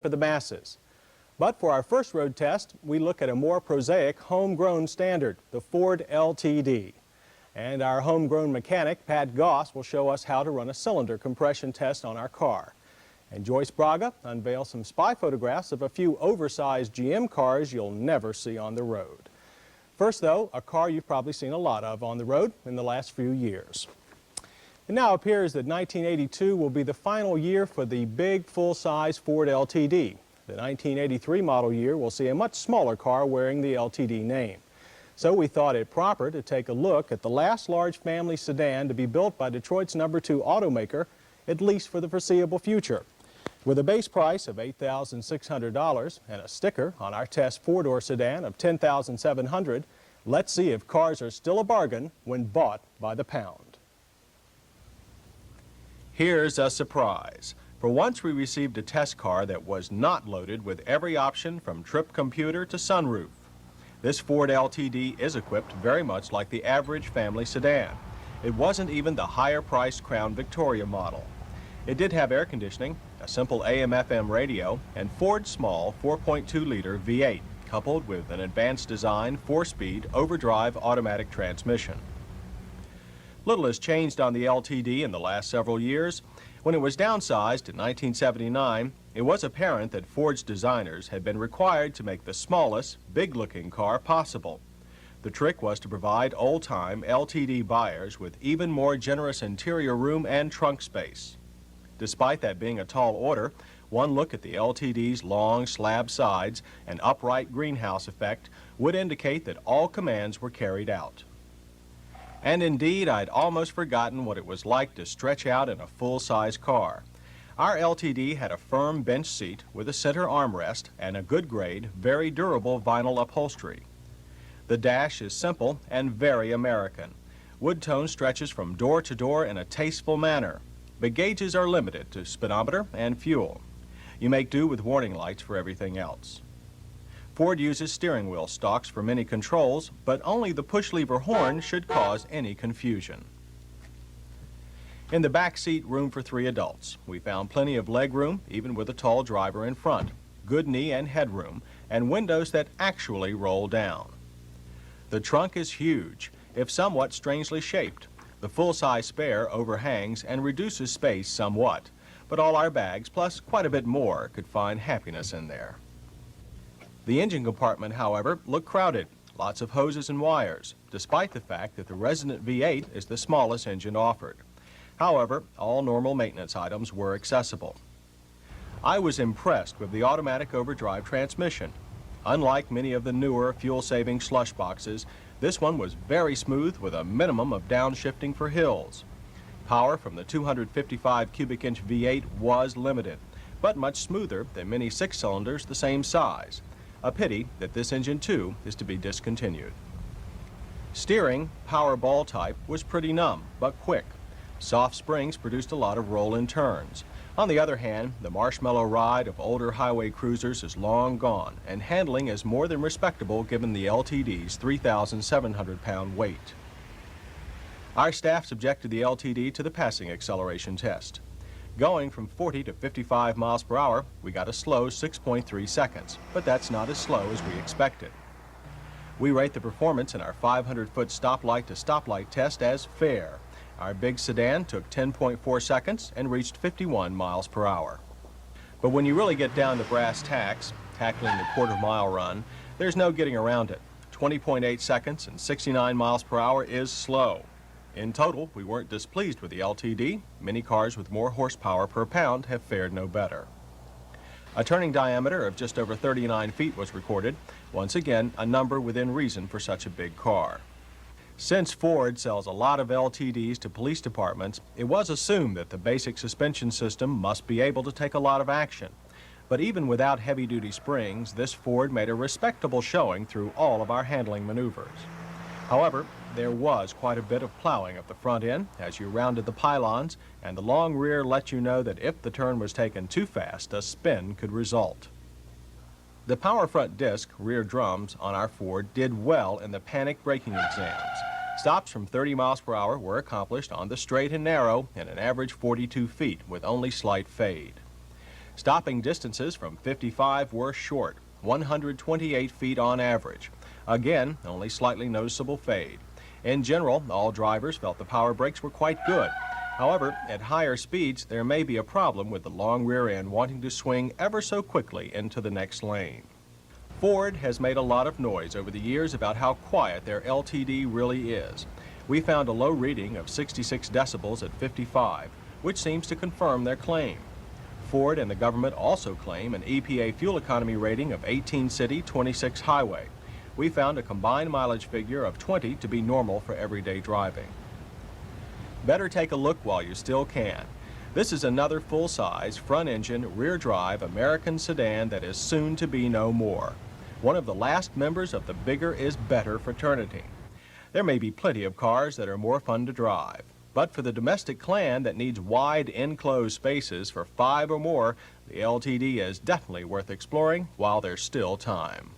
for the masses. But for our first road test, we look at a more prosaic homegrown standard, the Ford LTD. And our homegrown mechanic, Pat Goss, will show us how to run a cylinder compression test on our car. And Joyce Braga unveils some spy photographs of a few oversized GM cars you'll never see on the road. First, though, a car you've probably seen a lot of on the road in the last few years. It now appears that 1982 will be the final year for the big, full-size Ford LTD. The 1983 model year will see a much smaller car wearing the LTD name. So we thought it proper to take a look at the last large family sedan to be built by Detroit's #2 automaker, at least for the foreseeable future. With a base price of $8,600 and a sticker on our test four-door sedan of $10,700, let's see if cars are still a bargain when bought by the pound. Here's a surprise. For once, we received a test car that was not loaded with every option from trip computer to sunroof. This Ford LTD is equipped very much like the average family sedan. It wasn't even the higher-priced Crown Victoria model. It did have air conditioning, a simple AM/FM radio, and Ford's small 4.2-liter V8, coupled with an advanced design 4-speed overdrive automatic transmission. Little has changed on the LTD in the last several years. When it was downsized in 1979, it was apparent that Ford's designers had been required to make the smallest, big-looking car possible. The trick was to provide old-time LTD buyers with even more generous interior room and trunk space. Despite that being a tall order, one look at the LTD's long slab sides and upright greenhouse effect would indicate that all commands were carried out. And indeed, I'd almost forgotten what it was like to stretch out in a full-size car. Our LTD had a firm bench seat with a center armrest and a good-grade, very durable vinyl upholstery. The dash is simple and very American. Wood tone stretches from door to door in a tasteful manner, but gauges are limited to speedometer and fuel. You make do with warning lights for everything else. Ford uses steering wheel stalks for many controls, but only the push-lever horn should cause any confusion. In the back seat, room for 3 adults. We found plenty of leg room, even with a tall driver in front, good knee and head room, and windows that actually roll down. The trunk is huge, if somewhat strangely shaped. The full-size spare overhangs and reduces space somewhat, but all our bags, plus quite a bit more, could find happiness in there. The engine compartment, however, looked crowded, lots of hoses and wires, despite the fact that the resident V8 is the smallest engine offered. However, all normal maintenance items were accessible. I was impressed with the automatic overdrive transmission. Unlike many of the newer fuel-saving slush boxes, this one was very smooth with a minimum of downshifting for hills. Power from the 255 cubic inch V8 was limited, but much smoother than many 6-cylinders the same size. A pity that this engine, too, is to be discontinued. Steering, power ball type, was pretty numb, but quick. Soft springs produced a lot of roll-in turns. On the other hand, the marshmallow ride of older highway cruisers is long gone, and handling is more than respectable given the LTD's 3,700-pound weight. Our staff subjected the LTD to the passing acceleration test. Going from 40 to 55 miles per hour, we got a slow 6.3 seconds, but that's not as slow as we expected. We rate the performance in our 500-foot stoplight to stoplight test as fair. Our big sedan took 10.4 seconds and reached 51 miles per hour. But when you really get down to brass tacks, tackling the quarter-mile run, there's no getting around it. 20.8 seconds and 69 miles per hour is slow. In total, we weren't displeased with the LTD. Many cars with more horsepower per pound have fared no better. A turning diameter of just over 39 feet was recorded, once again a number within reason for such a big car. Since Ford sells a lot of LTDs to police departments, it was assumed that the basic suspension system must be able to take a lot of action. But even without heavy-duty springs, this Ford made a respectable showing through all of our handling maneuvers. However, there was quite a bit of plowing up the front end as you rounded the pylons, and the long rear let you know that if the turn was taken too fast, a spin could result. The power front disc rear drums on our Ford did well in the panic braking exams. Stops from 30 miles per hour were accomplished on the straight and narrow in an average 42 feet with only slight fade. Stopping distances from 55 were short, 128 feet on average. Again, only slightly noticeable fade. In general, all drivers felt the power brakes were quite good. However, at higher speeds, there may be a problem with the long rear end wanting to swing ever so quickly into the next lane. Ford has made a lot of noise over the years about how quiet their LTD really is. We found a low reading of 66 decibels at 55, which seems to confirm their claim. Ford and the government also claim an EPA fuel economy rating of 18 city, 26 highway. We found a combined mileage figure of 20 to be normal for everyday driving. Better take a look while you still can. This is another full-size, front-engine, rear-drive American sedan that is soon to be no more. One of the last members of the bigger is better fraternity. There may be plenty of cars that are more fun to drive, but for the domestic clan that needs wide enclosed spaces for 5 or more, the LTD is definitely worth exploring while there's still time.